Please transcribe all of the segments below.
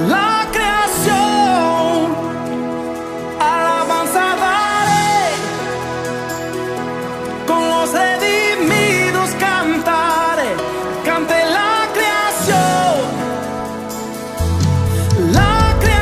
la creación, alabanza daré, con los redimidos cantaré, cante la creación, la creación.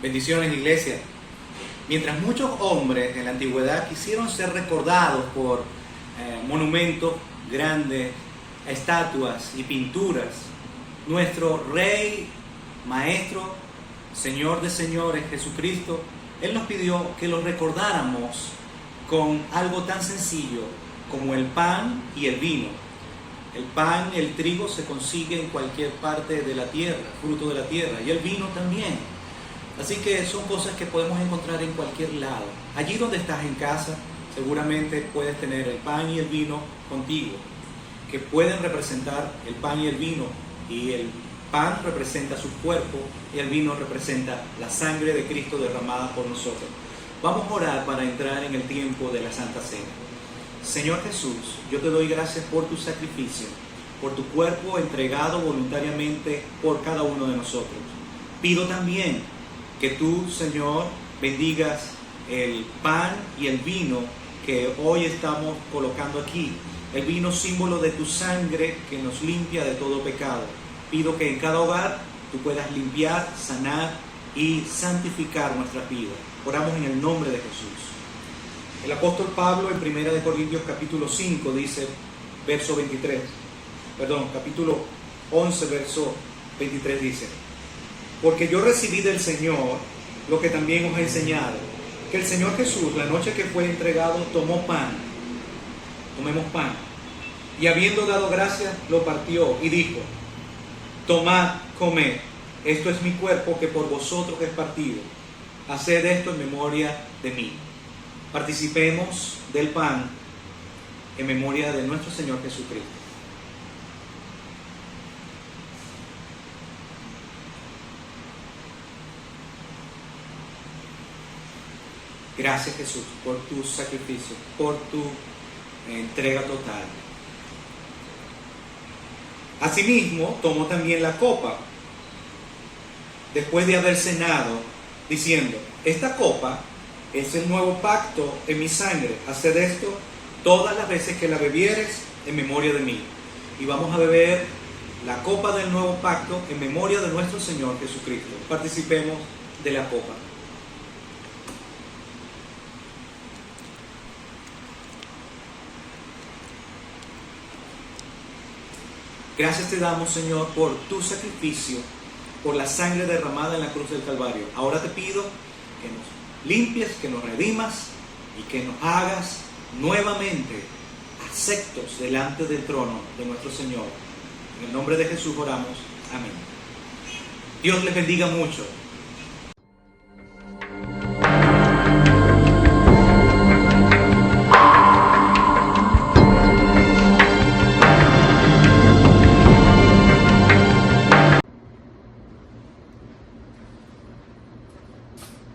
Bendiciones, iglesia. Mientras muchos hombres en la antigüedad quisieron ser recordados por monumentos grandes, estatuas y pinturas, nuestro Rey, Maestro, Señor de señores, Jesucristo, Él nos pidió que lo recordáramos con algo tan sencillo como el pan y el vino. El pan, el trigo se consigue en cualquier parte de la tierra, fruto de la tierra, y el vino también. Así que son cosas que podemos encontrar en cualquier lado. Allí donde estás en casa, seguramente puedes tener el pan y el vino contigo, que pueden representar el pan y el vino, y el pan representa su cuerpo y el vino representa la sangre de Cristo derramada por nosotros. Vamos a orar para entrar en el tiempo de la Santa Cena. Señor Jesús, yo te doy gracias por tu sacrificio, por tu cuerpo entregado voluntariamente por cada uno de nosotros. Pido también que tú, Señor, bendigas el pan y el vino que hoy estamos colocando aquí. El vino símbolo de tu sangre que nos limpia de todo pecado. Pido que en cada hogar tú puedas limpiar, sanar y santificar nuestras vidas. Oramos en el nombre de Jesús. El apóstol Pablo en 1 Corintios capítulo 5 dice, capítulo 11, verso 23 dice: porque yo recibí del Señor lo que también os he enseñado, que el Señor Jesús, la noche que fue entregado, tomó pan, tomemos pan, y habiendo dado gracias, lo partió y dijo: tomad, comed, esto es mi cuerpo que por vosotros es partido, haced esto en memoria de mí. Participemos del pan en memoria de nuestro Señor Jesucristo. Gracias, Jesús, por tu sacrificio, por tu entrega total. Asimismo, tomó también la copa, después de haber cenado, diciendo: esta copa Es el nuevo pacto en mi sangre. Haced esto todas las veces que la bebieres en memoria de mí. Y vamos a beber la copa del nuevo pacto en memoria de nuestro Señor Jesucristo. Participemos de la copa. Gracias te damos, Señor, por tu sacrificio, por la sangre derramada en la cruz del Calvario. Ahora te pido que nos limpies, que nos redimas y que nos hagas nuevamente aceptos delante del trono de nuestro Señor. En el nombre de Jesús oramos. Amén. Dios les bendiga mucho.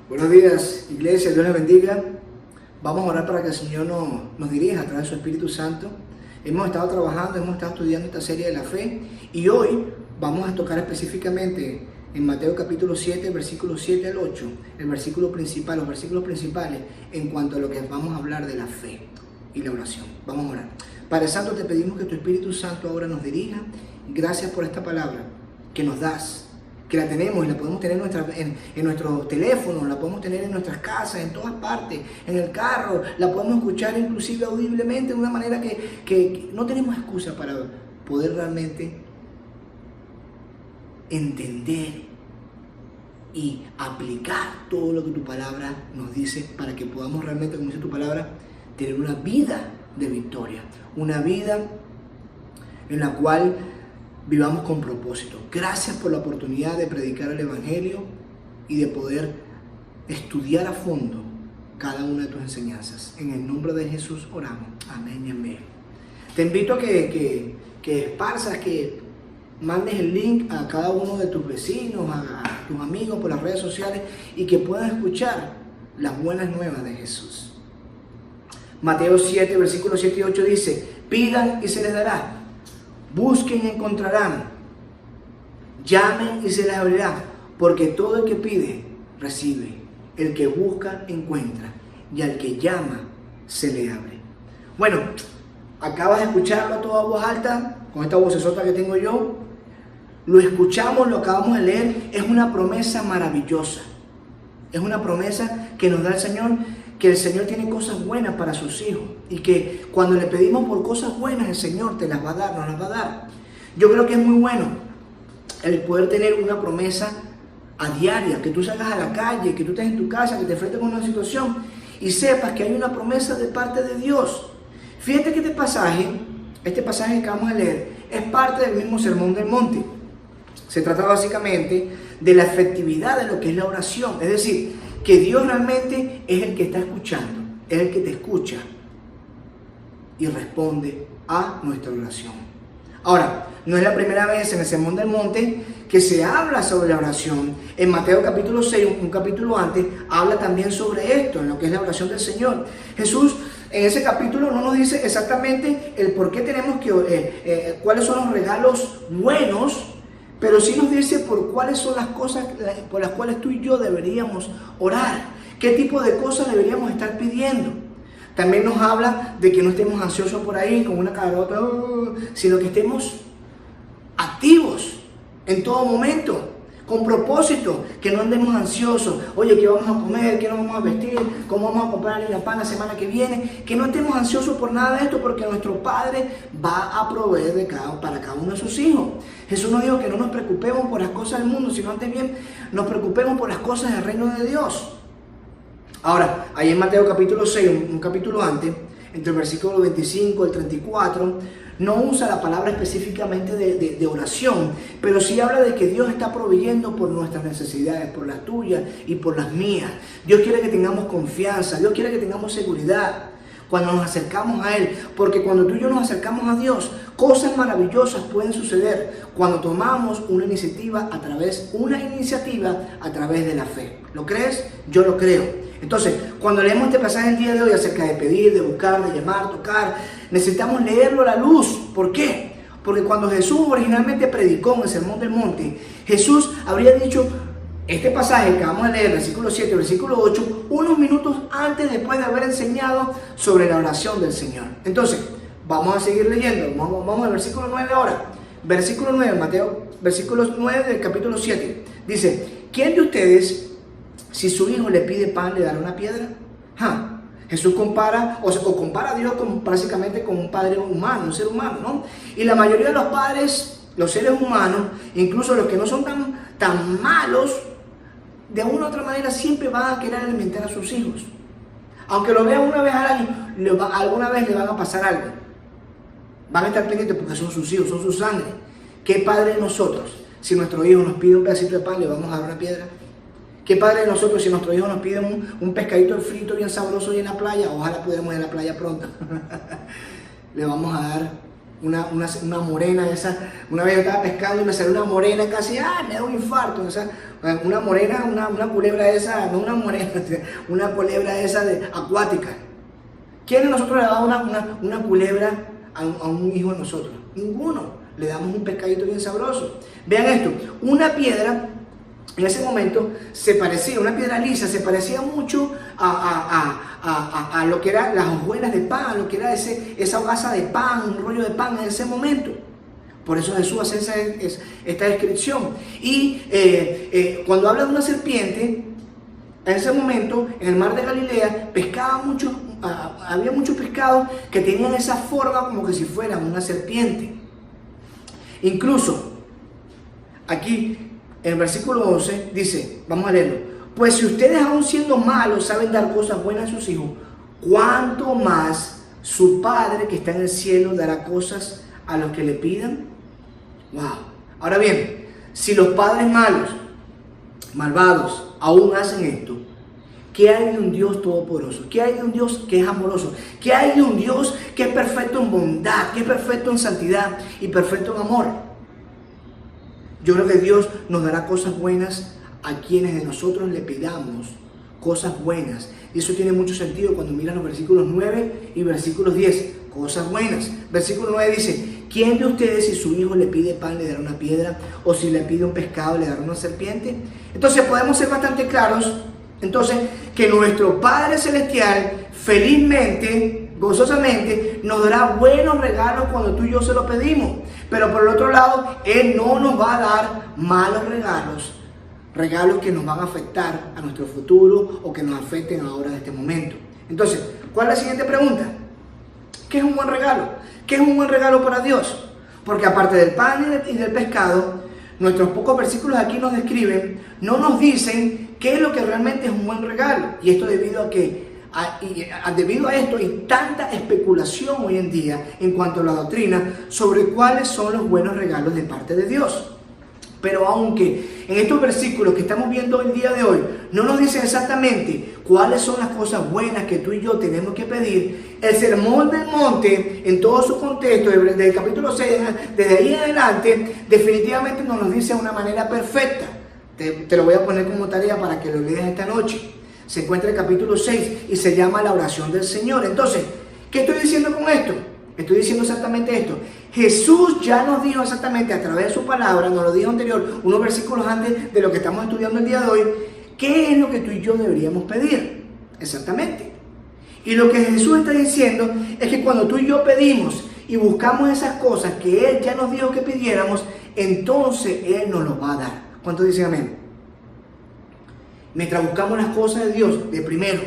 Buenos días, iglesia, Dios les bendiga. Vamos a orar para que el Señor nos dirija a través de su Espíritu Santo. Hemos estado trabajando, hemos estado estudiando esta serie de la fe y hoy vamos a tocar específicamente en Mateo capítulo 7, versículos 7 al 8, el versículo principal, los versículos principales en cuanto a lo que vamos a hablar de la fe y la oración. Vamos a orar. Padre Santo, te pedimos que tu Espíritu Santo ahora nos dirija. Gracias por esta palabra que nos das, que la tenemos y la podemos tener en nuestro teléfono, la podemos tener en nuestras casas, en todas partes, en el carro, la podemos escuchar inclusive audiblemente de una manera que no tenemos excusa para poder realmente entender y aplicar todo lo que tu palabra nos dice para que podamos realmente, como dice tu palabra, tener una vida de victoria, una vida en la cual vivamos con propósito. Gracias por la oportunidad de predicar el Evangelio y de poder estudiar a fondo cada una de tus enseñanzas. En el nombre de Jesús oramos. Amén y amén. Te invito a que esparzas, que mandes el link a cada uno de tus vecinos, a tus amigos por las redes sociales y que puedan escuchar las buenas nuevas de Jesús. Mateo 7, versículos 7 y 8 dice: pidan y se les dará. Busquen y encontrarán, llamen y se les abrirá, porque todo el que pide, recibe, el que busca, encuentra, y al que llama, se le abre. Bueno, acabas de escucharlo a toda voz alta, con esta vocesota que tengo yo, lo escuchamos, lo acabamos de leer, es una promesa maravillosa, es una promesa que nos da el Señor, que el Señor tiene cosas buenas para sus hijos y que cuando le pedimos por cosas buenas el Señor te las va a dar, nos las va a dar. Yo creo que es muy bueno el poder tener una promesa a diaria, que tú salgas a la calle, que tú estés en tu casa, que te enfrentes con una situación y sepas que hay una promesa de parte de Dios. Fíjate que este pasaje que vamos a leer es parte del mismo Sermón del Monte. Se trata básicamente de la efectividad de lo que es la oración, es decir, que Dios realmente es el que está escuchando, es el que te escucha y responde a nuestra oración. Ahora, no es la primera vez en el Sermón del Monte que se habla sobre la oración. En Mateo capítulo 6, un capítulo antes, habla también sobre esto, en lo que es la oración del Señor. Jesús en ese capítulo no nos dice exactamente el por qué tenemos que, cuáles son los regalos buenos, pero sí nos dice por cuáles son las cosas por las cuales tú y yo deberíamos orar, qué tipo de cosas deberíamos estar pidiendo. También nos habla de que no estemos ansiosos por ahí con una carota, sino que estemos activos en todo momento, con propósito, que no andemos ansiosos. Oye, ¿qué vamos a comer? ¿Qué nos vamos a vestir? ¿Cómo vamos a comprar la pan la semana que viene? Que no estemos ansiosos por nada de esto, porque nuestro Padre va a proveer para cada uno de sus hijos. Jesús nos dijo que no nos preocupemos por las cosas del mundo, sino antes bien nos preocupemos por las cosas del reino de Dios. Ahora, ahí en Mateo capítulo 6, un capítulo antes, entre el versículo 25 y el 34, no usa la palabra específicamente de oración, pero sí habla de que Dios está proveyendo por nuestras necesidades, por las tuyas y por las mías. Dios quiere que tengamos confianza, Dios quiere que tengamos seguridad cuando nos acercamos a Él, porque cuando tú y yo nos acercamos a Dios, cosas maravillosas pueden suceder cuando tomamos una iniciativa a través de la fe. ¿Lo crees? Yo lo creo. Entonces, cuando leemos este pasaje el día de hoy acerca de pedir, de buscar, de llamar, tocar, necesitamos leerlo a la luz. ¿Por qué? Porque cuando Jesús originalmente predicó en el Sermón del Monte, Jesús habría dicho este pasaje que vamos a leer, versículo 7, versículo 8, unos minutos antes, después de haber enseñado sobre la oración del Señor. Entonces, vamos a seguir leyendo. Vamos al versículo 9 ahora. Versículo 9, Mateo, versículo 9 del capítulo 7. Dice, ¿quién de ustedes, si su hijo le pide pan, le dará una piedra? Jesús compara a Dios básicamente con un padre humano, un ser humano, ¿no? Y la mayoría de los padres, los seres humanos, incluso los que no son tan malos, de una u otra manera siempre van a querer alimentar a sus hijos. Aunque lo vean una vez al año, alguna vez le van a pasar algo. Van a estar pendientes porque son sus hijos, son su sangre. ¿Qué padre de nosotros, si nuestro hijo nos pide un pedacito de pan, le vamos a dar una piedra? ¿Qué padre de nosotros, si nuestro hijo nos pide un pescadito frito bien sabroso y en la playa, ojalá pudiéramos ir a la playa pronto, le vamos a dar una morena de esa? Una vez yo estaba pescando y me salió una morena casi, me da un infarto. Una morena, una culebra de esa, no una morena, una culebra de esa acuática. ¿Quién de nosotros le da una culebra a un hijo de nosotros? Ninguno. Le damos un pescadito bien sabroso. Vean esto, una piedra en ese momento se parecía, una piedra lisa, se parecía mucho a lo que eran las hojuelas de pan, a lo que era esa hogaza de pan, un rollo de pan en ese momento. Por eso Jesús hace esta descripción. Y cuando habla de una serpiente, en ese momento, en el mar de Galilea, había muchos pescados que tenían esa forma como que si fueran una serpiente. Incluso, aquí, en el versículo 11, dice, vamos a leerlo, pues si ustedes aún siendo malos saben dar cosas buenas a sus hijos, ¿cuánto más su Padre que está en el cielo dará cosas a los que le pidan? Wow. Ahora bien, si los padres malvados, aún hacen esto, ¿qué hay de un Dios todopoderoso? ¿Qué hay de un Dios que es amoroso? ¿Qué hay de un Dios que es perfecto en bondad, que es perfecto en santidad y perfecto en amor? Yo creo que Dios nos dará cosas buenas a quienes de nosotros le pidamos cosas buenas. Y eso tiene mucho sentido cuando miras los versículos 9 y versículos 10. Cosas buenas. Versículo 9 dice, ¿quién de ustedes si su hijo le pide pan le dará una piedra? ¿O si le pide un pescado le dará una serpiente? Entonces podemos ser bastante claros, que nuestro Padre Celestial felizmente, gozosamente, nos dará buenos regalos cuando tú y yo se los pedimos. Pero por el otro lado, Él no nos va a dar malos regalos que nos van a afectar a nuestro futuro o que nos afecten ahora en este momento. Entonces, ¿cuál es la siguiente pregunta? ¿Qué es un buen regalo? ¿Qué es un buen regalo para Dios? Porque aparte del pan y del pescado, nuestros pocos versículos aquí nos describen, no nos dicen qué es lo que realmente es un buen regalo. Y esto debido a esto hay tanta especulación hoy en día en cuanto a la doctrina sobre cuáles son los buenos regalos de parte de Dios. Pero aunque en estos versículos que estamos viendo el día de hoy no nos dicen exactamente cuáles son las cosas buenas que tú y yo tenemos que pedir, el Sermón del Monte en todo su contexto, desde el capítulo 6, desde ahí en adelante, definitivamente nos dice de una manera perfecta. Te lo voy a poner como tarea para que lo leas esta noche. Se encuentra el capítulo 6 y se llama la oración del Señor. Entonces, ¿qué estoy diciendo con esto? Estoy diciendo exactamente esto. Jesús ya nos dijo exactamente a través de su palabra, nos lo dijo anterior, unos versículos antes de lo que estamos estudiando el día de hoy, qué es lo que tú y yo deberíamos pedir. Exactamente. Y lo que Jesús está diciendo es que cuando tú y yo pedimos y buscamos esas cosas que Él ya nos dijo que pidiéramos, entonces Él nos los va a dar. ¿Cuántos dicen amén? Mientras buscamos las cosas de Dios, de primero,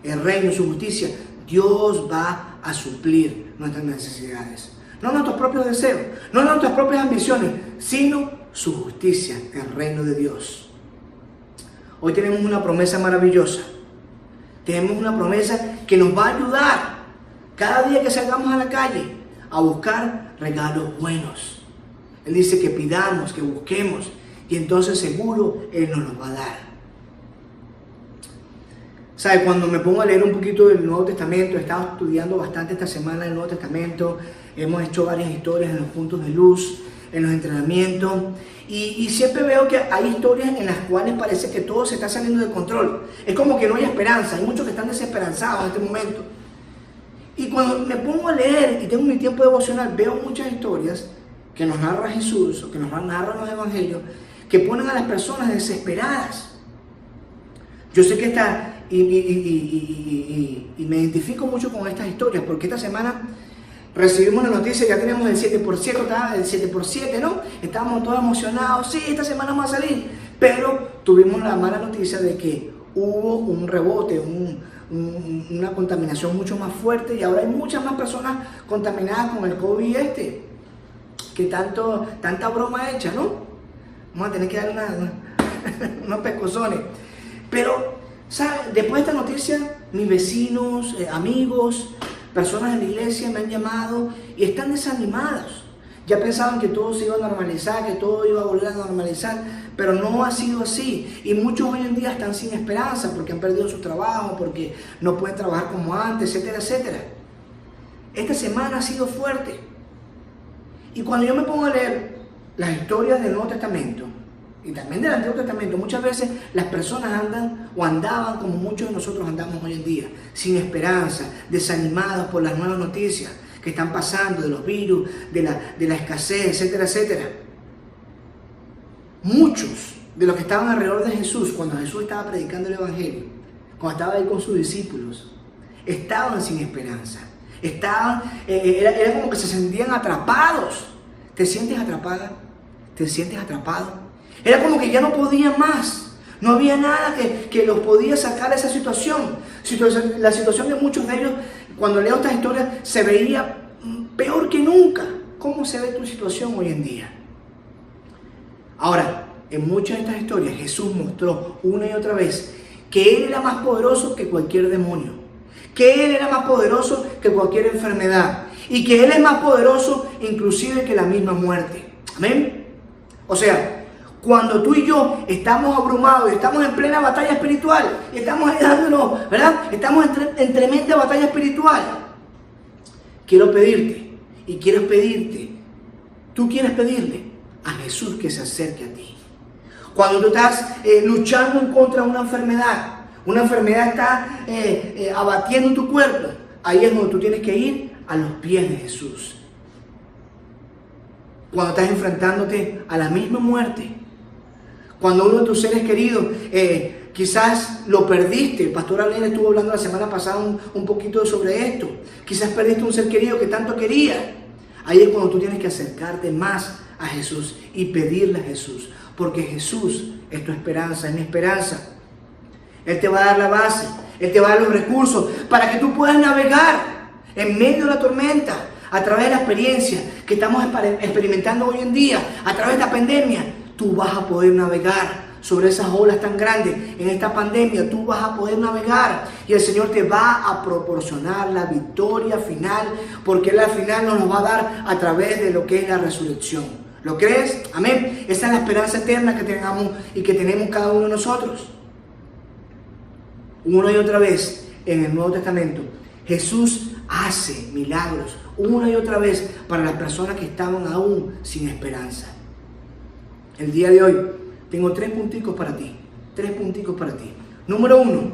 el reino, su justicia, Dios va a suplir nuestras necesidades. No nuestros propios deseos, no nuestras propias ambiciones, sino su justicia, el reino de Dios. Hoy tenemos una promesa maravillosa. Tenemos una promesa que nos va a ayudar cada día que salgamos a la calle a buscar regalos buenos. Él dice que pidamos, que busquemos, y entonces seguro Él nos los va a dar. ¿Sabe? Cuando me pongo a leer un poquito del Nuevo Testamento, he estado estudiando bastante esta semana el Nuevo Testamento, hemos hecho varias historias en los puntos de luz, en los entrenamientos, y siempre veo que hay historias en las cuales parece que todo se está saliendo de control. Es como que no hay esperanza, hay muchos que están desesperanzados en este momento. Y cuando me pongo a leer y tengo mi tiempo devocional, veo muchas historias que nos narra Jesús o que nos narran los evangelios, que ponen a las personas desesperadas. Yo sé que y me identifico mucho con estas historias, porque esta semana recibimos la noticia, ya teníamos el 7%, el 7x7, ¿no? Estábamos todos emocionados, sí, esta semana vamos a salir, pero tuvimos la mala noticia de que hubo un rebote, una contaminación mucho más fuerte, y ahora hay muchas más personas contaminadas con el COVID que tanta broma hecha, ¿no? Vamos a tener que dar unos pescozones. Pero, ¿sabes? Después de esta noticia, mis vecinos, amigos, personas de la iglesia me han llamado y están desanimados. Ya pensaban que todo se iba a normalizar, que todo iba a volver a normalizar, pero no ha sido así. Y muchos hoy en día están sin esperanza porque han perdido su trabajo, porque no pueden trabajar como antes, etcétera, etcétera. Esta semana ha sido fuerte. Y cuando yo me pongo a leer las historias del Nuevo Testamento y también del Antiguo Testamento, muchas veces las personas andan o andaban como muchos de nosotros andamos hoy en día, sin esperanza, desanimados por las nuevas noticias que están pasando, de los virus, de la escasez, etcétera, etcétera. Muchos de los que estaban alrededor de Jesús, cuando Jesús estaba predicando el Evangelio, cuando estaba ahí con sus discípulos, estaban sin esperanza. Era como que se sentían atrapados. ¿Te sientes atrapada? ¿Te sientes atrapado? Era como que ya no podían más. No había nada que los podía sacar de esa situación. La situación de muchos de ellos, cuando leo estas historias, se veía peor que nunca. ¿Cómo se ve tu situación hoy en día? Ahora, en muchas de estas historias, Jesús mostró una y otra vez que Él era más poderoso que cualquier demonio, que Él era más poderoso que cualquier enfermedad y que Él es más poderoso inclusive que la misma muerte. Amén. O sea, cuando tú y yo estamos abrumados y estamos en plena batalla espiritual y estamos dándonos, ¿verdad? Estamos en tremenda batalla espiritual. Quiero pedirte y quiero pedirte, tú quieres pedirle a Jesús que se acerque a ti. Cuando tú estás luchando en contra de una enfermedad está abatiendo tu cuerpo, ahí es donde tú tienes que ir a los pies de Jesús. Cuando estás enfrentándote a la misma muerte, cuando uno de tus seres queridos quizás lo perdiste. El pastor Alén estuvo hablando la semana pasada un poquito sobre esto. Quizás perdiste un ser querido que tanto quería. Ahí es cuando tú tienes que acercarte más a Jesús y pedirle a Jesús, porque Jesús es tu esperanza, es mi esperanza. Él te va a dar la base, Él te va a dar los recursos para que tú puedas navegar en medio de la tormenta, a través de la experiencia que estamos experimentando hoy en día, a través de la pandemia. Tú vas a poder navegar sobre esas olas tan grandes. En esta pandemia tú vas a poder navegar y el Señor te va a proporcionar la victoria final, porque Él al final nos lo va a dar a través de lo que es la resurrección. ¿Lo crees? Amén. Esa es la esperanza eterna que tengamos y que tenemos cada uno de nosotros. Una y otra vez en el Nuevo Testamento Jesús hace milagros una y otra vez para las personas que estaban aún sin esperanza. El día de hoy tengo 3 punticos para ti. 3 punticos para ti. Número 1.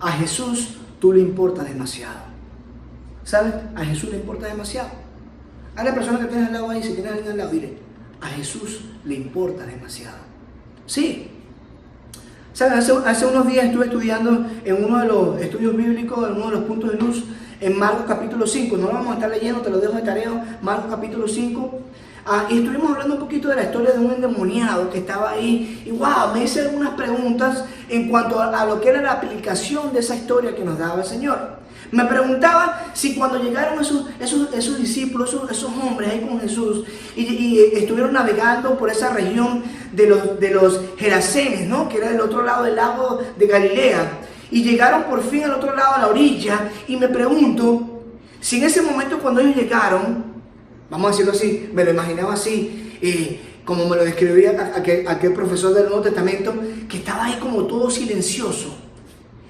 A Jesús tú le importas demasiado. ¿Sabes? A Jesús le importa demasiado. A la persona que tienes al lado ahí, si tienes a alguien al lado, dile: a Jesús le importa demasiado. Sí. ¿Sabes? Hace unos días estuve estudiando en uno de los estudios bíblicos, en uno de los puntos de luz, en Marcos capítulo 5. No lo vamos a estar leyendo, te lo dejo de tarea. Marcos capítulo 5. Y estuvimos hablando un poquito de la historia de un endemoniado que estaba ahí. Y wow, me hice algunas preguntas en cuanto a lo que era la aplicación de esa historia que nos daba el Señor. Me preguntaba si cuando llegaron esos discípulos, esos hombres ahí con Jesús, y estuvieron navegando por esa región de los Gerasenes, ¿no? Que era del otro lado del lago de Galilea, y llegaron por fin al otro lado, a la orilla, y me pregunto si en ese momento cuando ellos llegaron, vamos a decirlo así, me lo imaginaba así, como me lo describía aquel profesor del Nuevo Testamento, que estaba ahí como todo silencioso.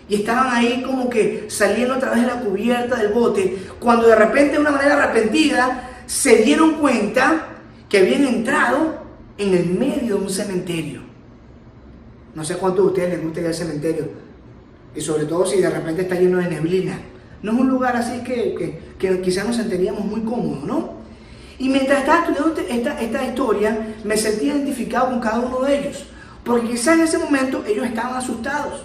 Y estaban ahí como que saliendo a través de la cubierta del bote, cuando de repente, de una manera repentina, se dieron cuenta que habían entrado en el medio de un cementerio. No sé cuántos de ustedes les gusta ir al cementerio, y sobre todo si de repente está lleno de neblina. No es un lugar así que quizás nos sentiríamos muy cómodos, ¿no? Y mientras estaba estudiando esta historia, me sentí identificado con cada uno de ellos. Porque quizás en ese momento ellos estaban asustados.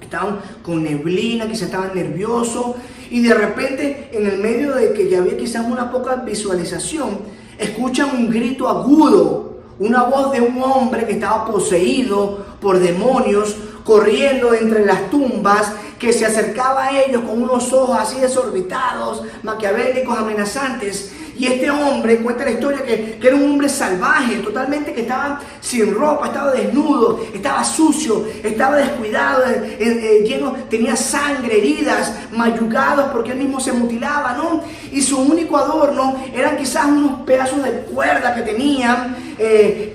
Estaban con neblina, quizás estaban nerviosos. Y de repente, en el medio de que ya había quizás una poca visualización, escuchan un grito agudo. Una voz de un hombre que estaba poseído por demonios, corriendo entre las tumbas, que se acercaba a ellos con unos ojos así desorbitados, maquiavélicos, amenazantes. Y este hombre, cuenta la historia, que era un hombre salvaje, totalmente, que estaba sin ropa, estaba desnudo, estaba sucio, estaba descuidado, lleno, tenía sangre, heridas, mayugados porque él mismo se mutilaba, ¿no? Y su único adorno eran quizás unos pedazos de cuerda que tenían,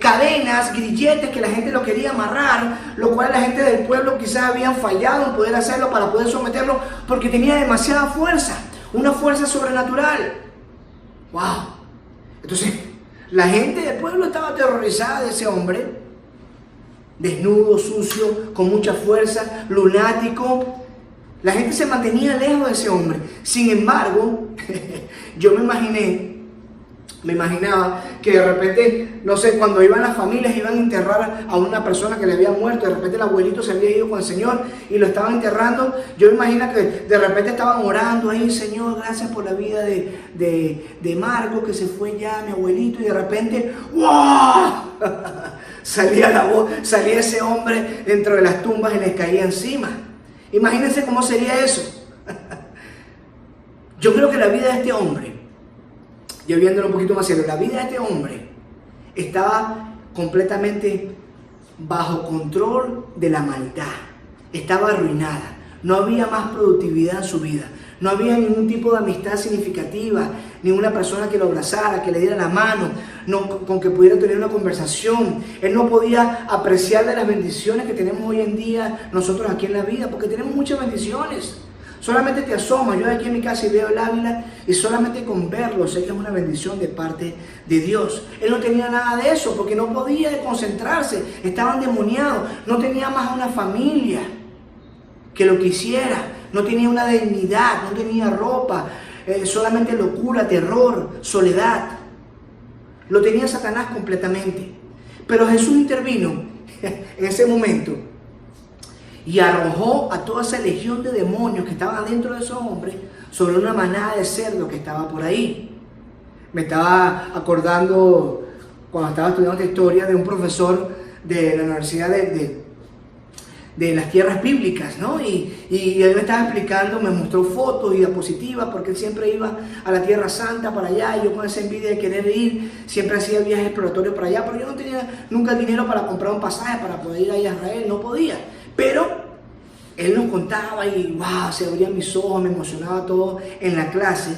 cadenas, grilletes que la gente lo quería amarrar, lo cual la gente del pueblo quizás habían fallado en poder hacerlo para poder someterlo porque tenía demasiada fuerza, una fuerza sobrenatural. ¡Wow! Entonces, la gente del pueblo estaba aterrorizada de ese hombre, desnudo, sucio, con mucha fuerza, lunático. La gente se mantenía lejos de ese hombre. Sin embargo, yo me imaginaba que de repente, no sé, cuando iban las familias, iban a enterrar a una persona que le había muerto, de repente el abuelito se había ido con el Señor y lo estaban enterrando. Yo me imagino que de repente estaban orando ahí: Señor, gracias por la vida de Marco, que se fue ya, mi abuelito, y de repente, ¡wow! Salía la voz, salía ese hombre dentro de las tumbas y les caía encima. Imagínense cómo sería eso. Yo creo que la vida de este hombre, yo viéndolo un poquito más serio, la vida de este hombre estaba completamente bajo control de la maldad. Estaba arruinada. No había más productividad en su vida. No había ningún tipo de amistad significativa, ninguna persona que lo abrazara, que le diera la mano, con que pudiera tener una conversación. Él no podía apreciar de las bendiciones que tenemos hoy en día nosotros aquí en la vida, porque tenemos muchas bendiciones. Solamente te asomas, yo aquí en mi casa y veo el Ávila, y solamente con verlo sé que es una bendición de parte de Dios. Él no tenía nada de eso porque no podía concentrarse, estaba endemoniado, no tenía más una familia que lo quisiera, no tenía una dignidad, no tenía ropa, solamente locura, terror, soledad. Lo tenía Satanás completamente. Pero Jesús intervino en ese momento y arrojó a toda esa legión de demonios que estaban dentro de esos hombres sobre una manada de cerdos que estaba por ahí. Me estaba acordando, cuando estaba estudiando esta historia, de un profesor de la Universidad de las Tierras Bíblicas, ¿no? Y él me estaba explicando, me mostró fotos y diapositivas, porque él siempre iba a la Tierra Santa para allá, y yo con esa envidia de querer ir, siempre hacía viajes exploratorios para allá, pero yo no tenía nunca dinero para comprar un pasaje para poder ir a Israel, no podía. Pero él nos contaba y wow, se abrían mis ojos, me emocionaba todo en la clase.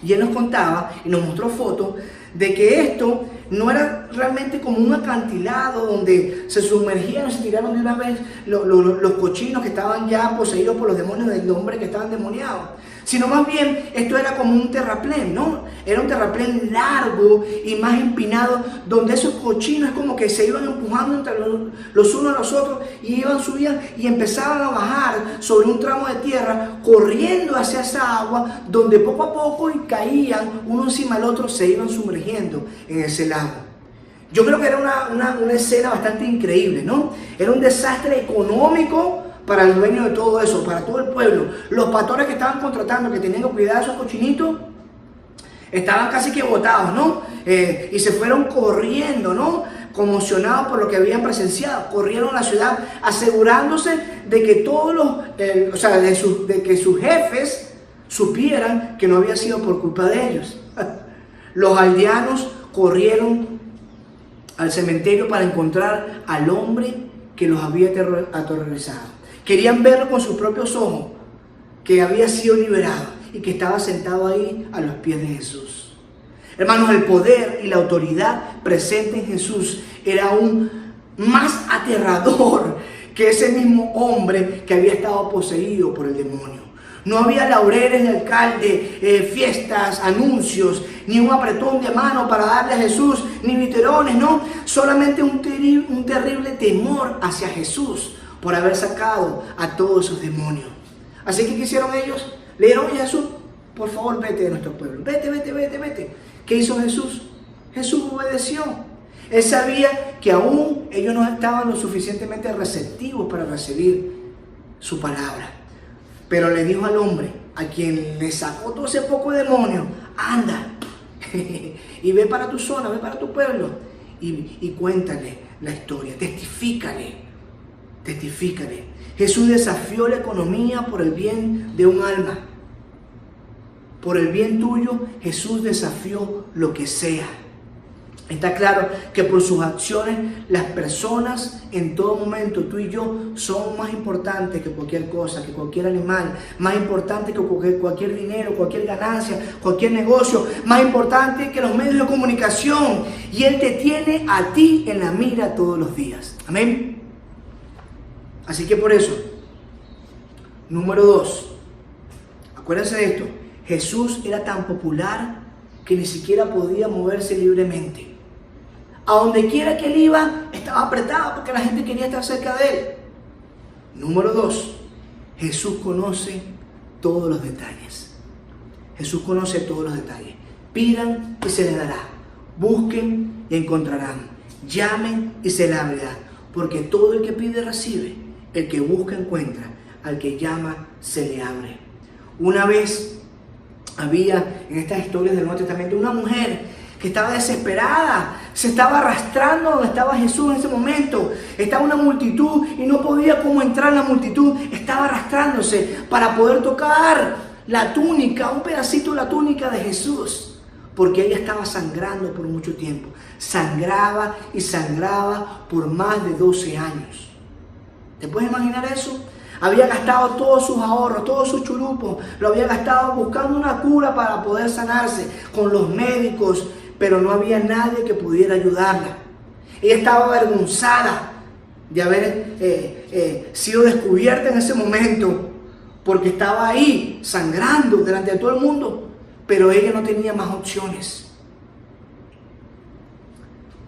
Y él nos contaba y nos mostró fotos de que esto no era realmente como un acantilado donde se sumergían y se tiraron de una vez los cochinos que estaban ya poseídos por los demonios del hombre que estaban demoniados, sino más bien esto era como un terraplén, ¿no? Era un terraplén largo y más empinado, donde esos cochinos como que se iban empujando entre los unos a los otros y subían y empezaban a bajar sobre un tramo de tierra, corriendo hacia esa agua, donde poco a poco y caían uno encima del otro, se iban sumergiendo en ese lago. Yo creo que era una escena bastante increíble, ¿no? Era un desastre económico para el dueño de todo eso, para todo el pueblo. Los pastores que estaban contratando, que tenían que cuidar de esos cochinitos, estaban casi que botados, ¿no? Y se fueron corriendo, ¿no? Conmocionados por lo que habían presenciado. Corrieron a la ciudad asegurándose de que todos de que sus jefes supieran que no había sido por culpa de ellos. Los aldeanos corrieron al cementerio para encontrar al hombre que los había aterrorizado. Querían verlo con sus propios ojos, que había sido liberado y que estaba sentado ahí a los pies de Jesús. Hermanos, el poder y la autoridad presente en Jesús era aún más aterrador que ese mismo hombre que había estado poseído por el demonio. No había laureles de alcalde, fiestas, anuncios, ni un apretón de mano para darle a Jesús, ni viterones, no. Solamente un terrible temor hacia Jesús por haber sacado a todos esos demonios. Así que, ¿qué hicieron ellos? Le dijeron: oye, Jesús, por favor, vete de nuestro pueblo. Vete. ¿Qué hizo Jesús? Jesús obedeció. Él sabía que aún ellos no estaban lo suficientemente receptivos para recibir su palabra. Pero le dijo al hombre, a quien le sacó todo ese poco de demonio, anda y ve para tu zona, ve para tu pueblo y cuéntale la historia, testifícale. Jesús desafió la economía por el bien de un alma. Por el bien tuyo, Jesús desafió lo que sea. Está claro que por sus acciones las personas en todo momento, tú y yo, son más importantes que cualquier cosa, que cualquier animal, más importante que cualquier dinero, cualquier ganancia, cualquier negocio, más importante que los medios de comunicación. Y Él te tiene a ti en la mira todos los días. Amén. Así que por eso, número 2, acuérdense de esto, Jesús era tan popular que ni siquiera podía moverse libremente. A donde quiera que él iba, estaba apretado porque la gente quería estar cerca de él. Número 2, Jesús conoce todos los detalles. Jesús conoce todos los detalles. Pidan y se les dará. Busquen y encontrarán. Llamen y se les abrirá. Porque todo el que pide recibe. El que busca encuentra. Al que llama se le abre. Una vez había en estas historias del Nuevo Testamento una mujer que estaba desesperada, se estaba arrastrando donde estaba Jesús en ese momento. Estaba una multitud y no podía cómo entrar en la multitud. Estaba arrastrándose para poder tocar la túnica, un pedacito de la túnica de Jesús, porque ella estaba sangrando por mucho tiempo. Sangraba y sangraba por más de 12 años. ¿Te puedes imaginar eso? Había gastado todos sus ahorros, todos sus churupos, lo había gastado buscando una cura para poder sanarse con los médicos, pero no había nadie que pudiera ayudarla. Ella estaba avergonzada de haber sido descubierta en ese momento, porque estaba ahí sangrando delante de todo el mundo, pero ella no tenía más opciones.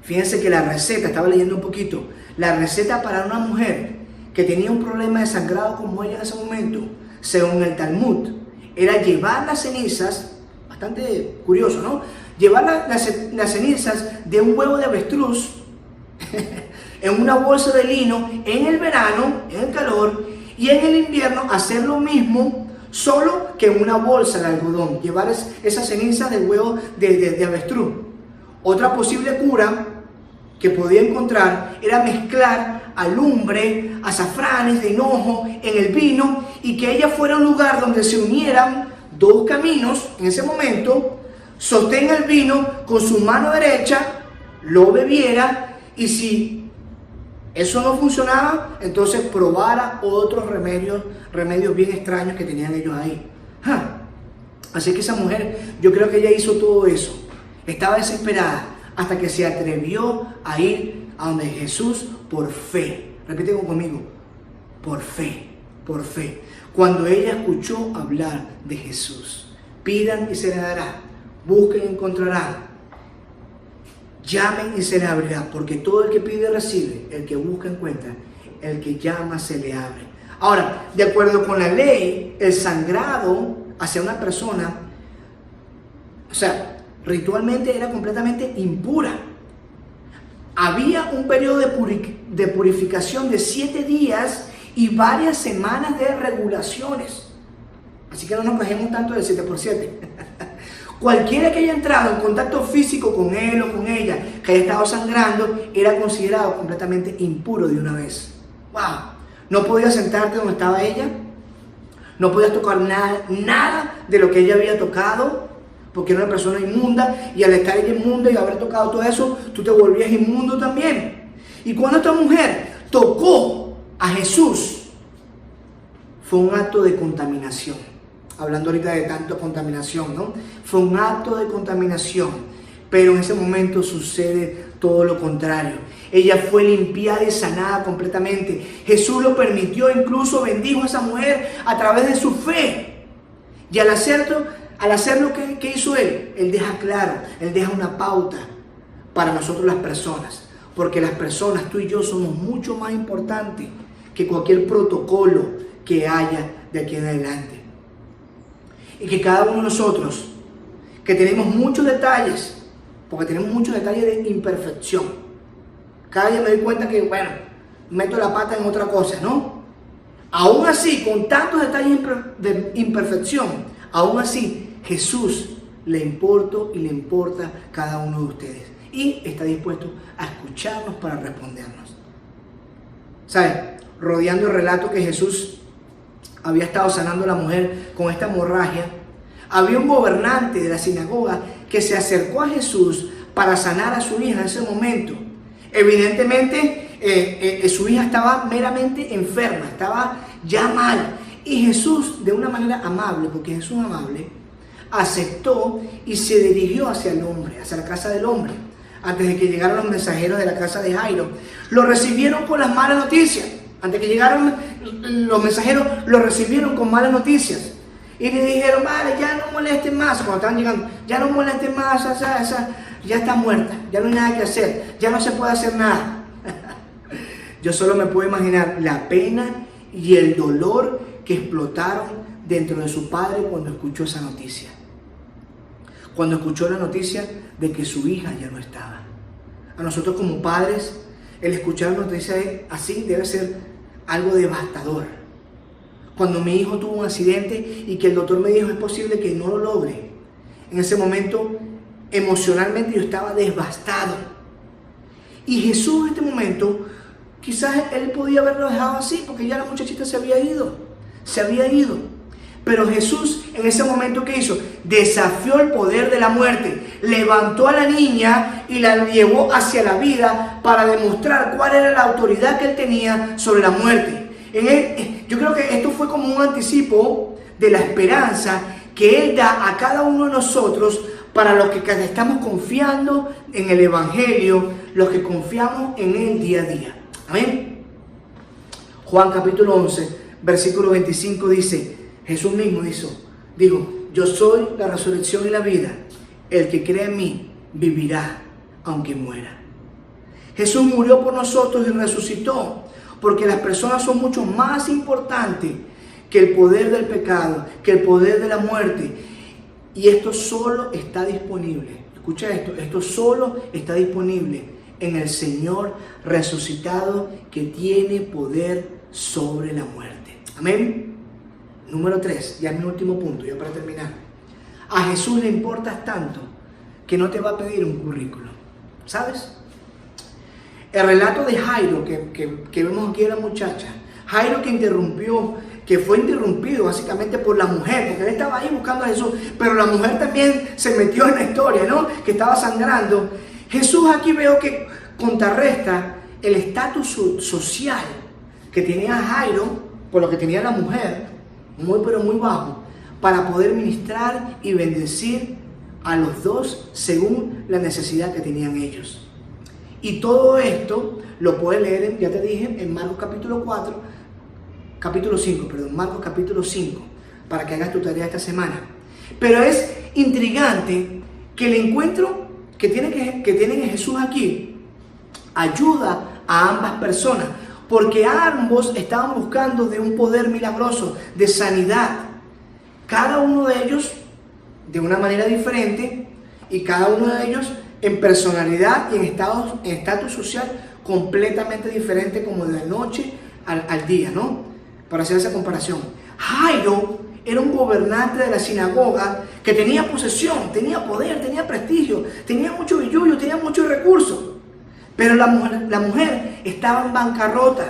Fíjense que la receta, estaba leyendo un poquito, la receta para una mujer que tenía un problema de sangrado como ella en ese momento, según el Talmud, era llevar las cenizas, bastante curioso, ¿no? Llevar las cenizas de un huevo de avestruz en una bolsa de lino en el verano, en el calor, y en el invierno hacer lo mismo, solo que en una bolsa de algodón, llevar esas cenizas del huevo de avestruz. Otra posible cura que podía encontrar era mezclar alumbre, azafranes de hinojo en el vino y que ella fuera a un lugar donde se unieran dos caminos en ese momento, sostenga el vino con su mano derecha, lo bebiera y si eso no funcionaba, entonces probara otros remedios bien extraños que tenían ellos ahí. Así que esa mujer, yo creo que ella hizo todo eso. Estaba desesperada hasta que se atrevió a ir a donde Jesús por fe. Repite conmigo, por fe, por fe. Cuando ella escuchó hablar de Jesús, pidan y se les dará, busquen y encontrarán, llamen y se les abrirá, porque todo el que pide recibe, el que busca encuentra, el que llama se le abre. Ahora, de acuerdo con la ley, el sangrado hacia una persona, o sea, ritualmente era completamente impura. Había un periodo de purificación de 7 días y varias semanas de regulaciones. Así que no nos quejemos tanto del 7x7. Cualquiera que haya entrado en contacto físico con él o con ella, que haya estado sangrando, era considerado completamente impuro de una vez. ¡Wow! No podías sentarte donde estaba ella, no podías tocar nada de lo que ella había tocado, porque era una persona inmunda, y al estar ella inmunda y haber tocado todo eso, tú te volvías inmundo también. Y cuando esta mujer tocó a Jesús, fue un acto de contaminación. Hablando ahorita de tanto contaminación, ¿no? Fue un acto de contaminación, pero en ese momento sucede todo lo contrario. Ella fue limpiada y sanada completamente. Jesús lo permitió, incluso bendijo a esa mujer a través de su fe. Y al hacerlo, ¿qué hizo él? Él deja claro, él deja una pauta para nosotros las personas. Porque las personas, tú y yo, somos mucho más importantes que cualquier protocolo que haya de aquí en adelante. Y que cada uno de nosotros, que tenemos muchos detalles, porque tenemos muchos detalles de imperfección. Cada día me doy cuenta que, bueno, meto la pata en otra cosa, ¿no? Aún así, con tantos detalles de imperfección, aún así, Jesús le importó y le importa cada uno de ustedes. Y está dispuesto a escucharnos para respondernos. ¿Saben? Rodeando el relato que Jesús había estado sanando a la mujer con esta hemorragia, había un gobernante de la sinagoga que se acercó a Jesús para sanar a su hija en ese momento. Evidentemente, su hija estaba meramente enferma, estaba ya mal. Y Jesús, de una manera amable, porque Jesús es amable, aceptó y se dirigió hacia el hombre, hacia la casa del hombre. Antes de que llegaran los mensajeros de la casa de Jairo, lo recibieron con las malas noticias. Antes de que llegaran los mensajeros, lo recibieron con malas noticias. Y le dijeron, vale, ya no molesten más. Cuando estaban llegando, ya no molesten más, ya está muerta, ya no hay nada que hacer, ya no se puede hacer nada. Yo solo me puedo imaginar la pena y el dolor que explotaron dentro de su padre cuando escuchó esa noticia. Cuando escuchó la noticia de que su hija ya no estaba. A nosotros como padres, el escuchar una noticia así debe ser algo devastador. Cuando mi hijo tuvo un accidente y que el doctor me dijo es posible que no lo logre, en ese momento emocionalmente yo estaba devastado. Y Jesús en este momento, quizás él podía haberlo dejado así porque ya la muchachita se había ido. Pero Jesús en ese momento, ¿qué hizo? Desafió el poder de la muerte, levantó a la niña y la llevó hacia la vida para demostrar cuál era la autoridad que él tenía sobre la muerte. Yo creo que esto fue como un anticipo de la esperanza que él da a cada uno de nosotros para los que estamos confiando en el Evangelio, los que confiamos en él día a día. Amén. Juan capítulo 11, versículo 25 dice, Jesús mismo dijo, yo soy la resurrección y la vida. El que cree en mí vivirá aunque muera. Jesús murió por nosotros y resucitó, porque las personas son mucho más importantes que el poder del pecado, que el poder de la muerte. Y esto solo está disponible. Escucha esto solo está disponible en el Señor resucitado que tiene poder sobre la muerte. Amén. Número 3, ya mi último punto, ya para terminar. A Jesús le importas tanto que no te va a pedir un currículum. ¿Sabes? El relato de Jairo que vemos aquí de la muchacha. Jairo que fue interrumpido básicamente por la mujer, porque él estaba ahí buscando a Jesús, pero la mujer también se metió en la historia, ¿no? Que estaba sangrando. Jesús aquí veo que contrarresta el estatus social que tenía Jairo por lo que tenía la mujer, muy bajo, para poder ministrar y bendecir a los dos según la necesidad que tenían ellos. Y todo esto lo puedes leer, ya te dije, en Marcos capítulo 5, para que hagas tu tarea esta semana. Pero es intrigante que el encuentro que tienen en Jesús aquí ayuda a ambas personas, porque ambos estaban buscando de un poder milagroso, de sanidad. Cada uno de ellos de una manera diferente y cada uno de ellos en personalidad y en estatus social completamente diferente, como de la noche al día, ¿no? Para hacer esa comparación. Jairo era un gobernante de la sinagoga que tenía posesión, tenía poder, tenía prestigio, tenía mucho billullo, tenía muchos recursos. Pero la mujer estaba en bancarrota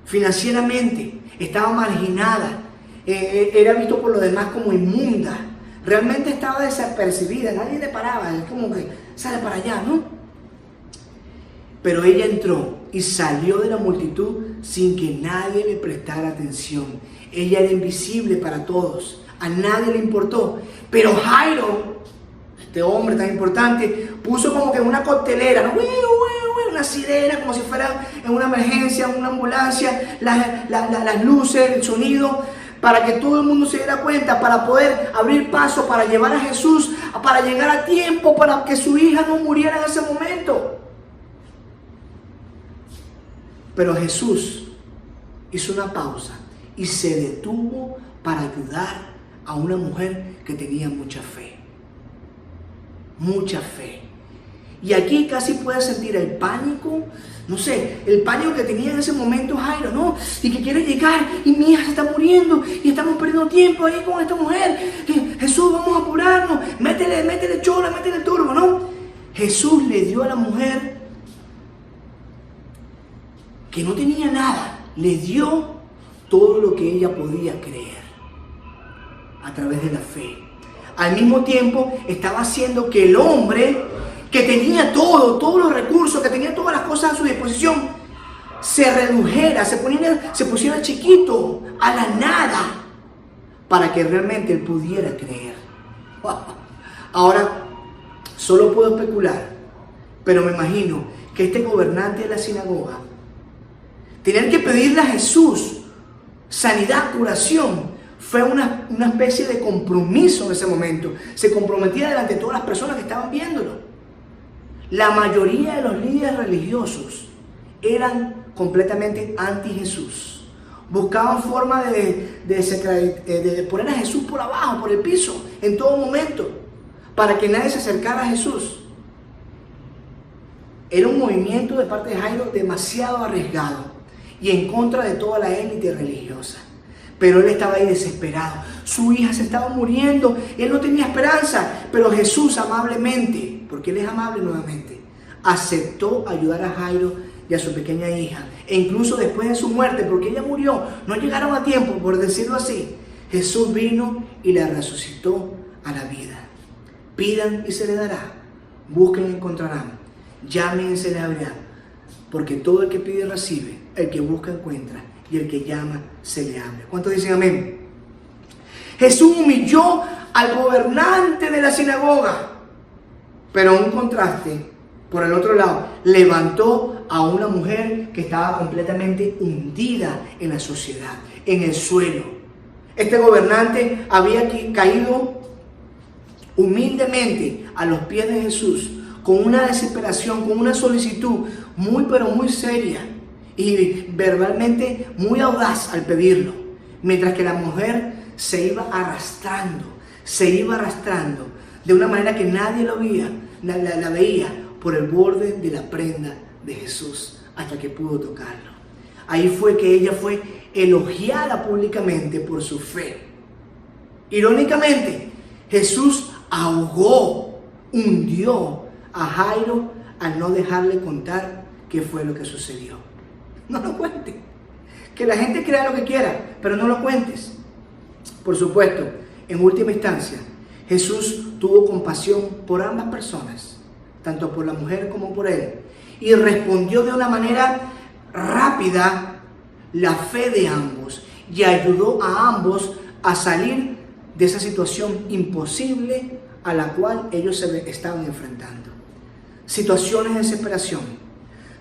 financieramente, estaba marginada, era visto por los demás como inmunda. Realmente estaba desapercibida, nadie le paraba, es como que sale para allá, ¿no? Pero ella entró y salió de la multitud sin que nadie le prestara atención. Ella era invisible para todos, a nadie le importó. Pero Jairo, este hombre tan importante, puso como que una coctelera, ¿no? Una sirena, como si fuera en una emergencia, una ambulancia, las luces, el sonido, para que todo el mundo se diera cuenta, para poder abrir paso, para llevar a Jesús, para llegar a tiempo, para que su hija no muriera en ese momento. Pero Jesús hizo una pausa y se detuvo para ayudar a una mujer que tenía mucha fe. mucha fe. Y aquí casi puedes sentir el pánico, no sé, el pánico que tenía en ese momento Jairo, ¿no? Y que quiere llegar y mi hija se está muriendo y estamos perdiendo tiempo ahí con esta mujer. Jesús, vamos a apurarnos, métele chola, métele turbo, ¿no? Jesús le dio a la mujer que no tenía nada, le dio todo lo que ella podía creer a través de la fe. Al mismo tiempo estaba haciendo que el hombre que tenía todos los recursos, que tenía todas las cosas a su disposición, se redujera, se pusiera chiquito, a la nada, para que realmente él pudiera creer. Ahora, solo puedo especular, pero me imagino que este gobernante de la sinagoga, tener que pedirle a Jesús sanidad, curación, fue una especie de compromiso en ese momento. Se comprometía delante de todas las personas que estaban viéndolo. La mayoría de los líderes religiosos eran completamente anti-Jesús. Buscaban forma de poner a Jesús por abajo, por el piso, en todo momento, para que nadie se acercara a Jesús. Era un movimiento de parte de Jairo demasiado arriesgado y en contra de toda la élite religiosa. Pero él estaba ahí desesperado. Su hija se estaba muriendo. Él no tenía esperanza. Pero Jesús amablemente, porque él es amable nuevamente, aceptó ayudar a Jairo y a su pequeña hija. E incluso después de su muerte, porque ella murió, no llegaron a tiempo, por decirlo así, Jesús vino y la resucitó a la vida. Pidan y se les dará. Busquen y encontrarán. Llamen y se les abrirá. Porque todo el que pide recibe. El que busca encuentra. Y el que llama se le abre. ¿Cuántos dicen amén? Jesús humilló al gobernante de la sinagoga, pero en un contraste, por el otro lado, levantó a una mujer que estaba completamente hundida en la sociedad, en el suelo. Este gobernante había caído humildemente a los pies de Jesús, con una desesperación, con una solicitud muy pero muy seria, y verbalmente muy audaz al pedirlo, mientras que la mujer se iba arrastrando de una manera que nadie la veía por el borde de la prenda de Jesús hasta que pudo tocarlo. Ahí fue que ella fue elogiada públicamente por su fe. Irónicamente, Jesús ahogó, hundió a Jairo al no dejarle contar qué fue lo que sucedió. No lo cuentes. Que la gente crea lo que quiera, pero no lo cuentes. Por supuesto, en última instancia, Jesús tuvo compasión por ambas personas, tanto por la mujer como por él, y respondió de una manera rápida la fe de ambos y ayudó a ambos a salir de esa situación imposible a la cual ellos se estaban enfrentando. Situaciones de desesperación,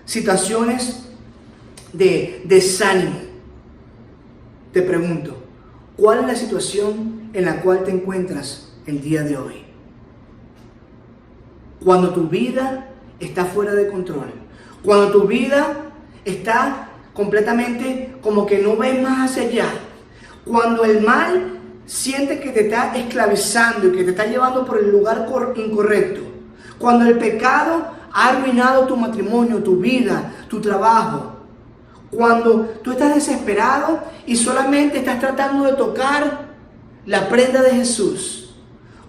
situaciones de desánimo. Te pregunto, ¿cuál es la situación en la cual te encuentras el día de hoy? Cuando tu vida está fuera de control, cuando tu vida está completamente como que no ves más hacia allá, cuando el mal siente que te está esclavizando y que te está llevando por el lugar incorrecto, cuando el pecado ha arruinado tu matrimonio, tu vida, tu trabajo, cuando tú estás desesperado y solamente estás tratando de tocar la prenda de Jesús,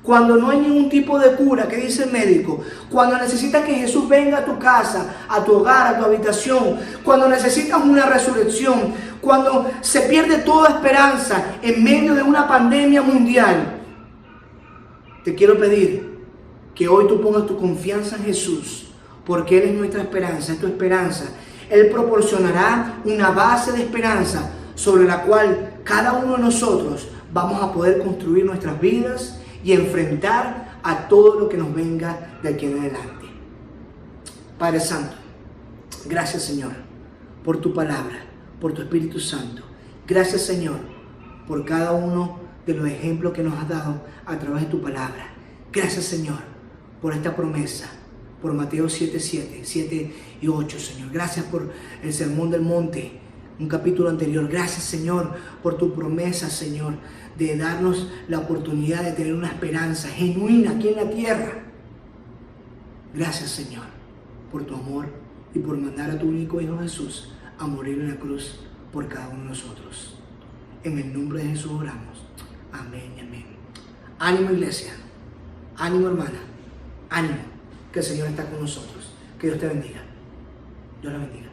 cuando no hay ningún tipo de cura, que dice el médico, cuando necesitas que Jesús venga a tu casa, a tu hogar, a tu habitación, cuando necesitas una resurrección, cuando se pierde toda esperanza en medio de una pandemia mundial, te quiero pedir que hoy tú pongas tu confianza en Jesús, porque Él es nuestra esperanza, es tu esperanza. Él proporcionará una base de esperanza sobre la cual cada uno de nosotros vamos a poder construir nuestras vidas y enfrentar a todo lo que nos venga de aquí en adelante. Padre Santo, gracias Señor por tu palabra, por tu Espíritu Santo. Gracias Señor por cada uno de los ejemplos que nos has dado a través de tu palabra. Gracias Señor por esta promesa, por Mateo 7 y 8, Señor. Gracias por el Sermón del Monte, un capítulo anterior. Gracias, Señor, por tu promesa, Señor, de darnos la oportunidad de tener una esperanza genuina aquí en la tierra. Gracias, Señor, por tu amor y por mandar a tu único Hijo Jesús a morir en la cruz por cada uno de nosotros. En el nombre de Jesús oramos. Amén y amén. Ánimo, iglesia. Ánimo, hermana. Ánimo, que el Señor está con nosotros. Que Dios te bendiga. Dios la bendiga.